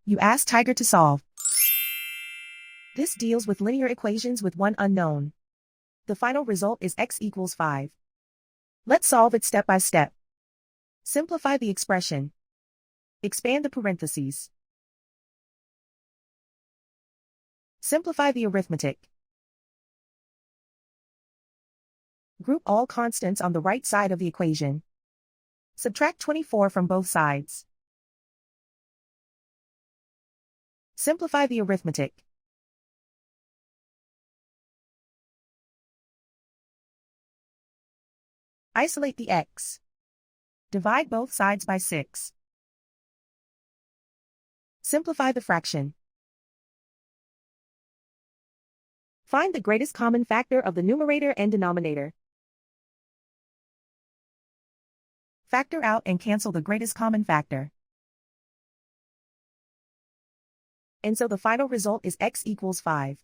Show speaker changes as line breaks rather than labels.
You ask Tiger to solve. This deals with linear equations with one unknown. The final result is x equals 5. Let's solve it step by step. Simplify the expression. Expand the parentheses. Simplify the arithmetic. Group all constants on the right side of the equation. Subtract 24 from both sides. Simplify the arithmetic. Isolate the x. Divide both sides by 6. Simplify the fraction. Find the greatest common factor of the numerator and denominator. Factor out and cancel the greatest common factor. And so the final result is x equals 5.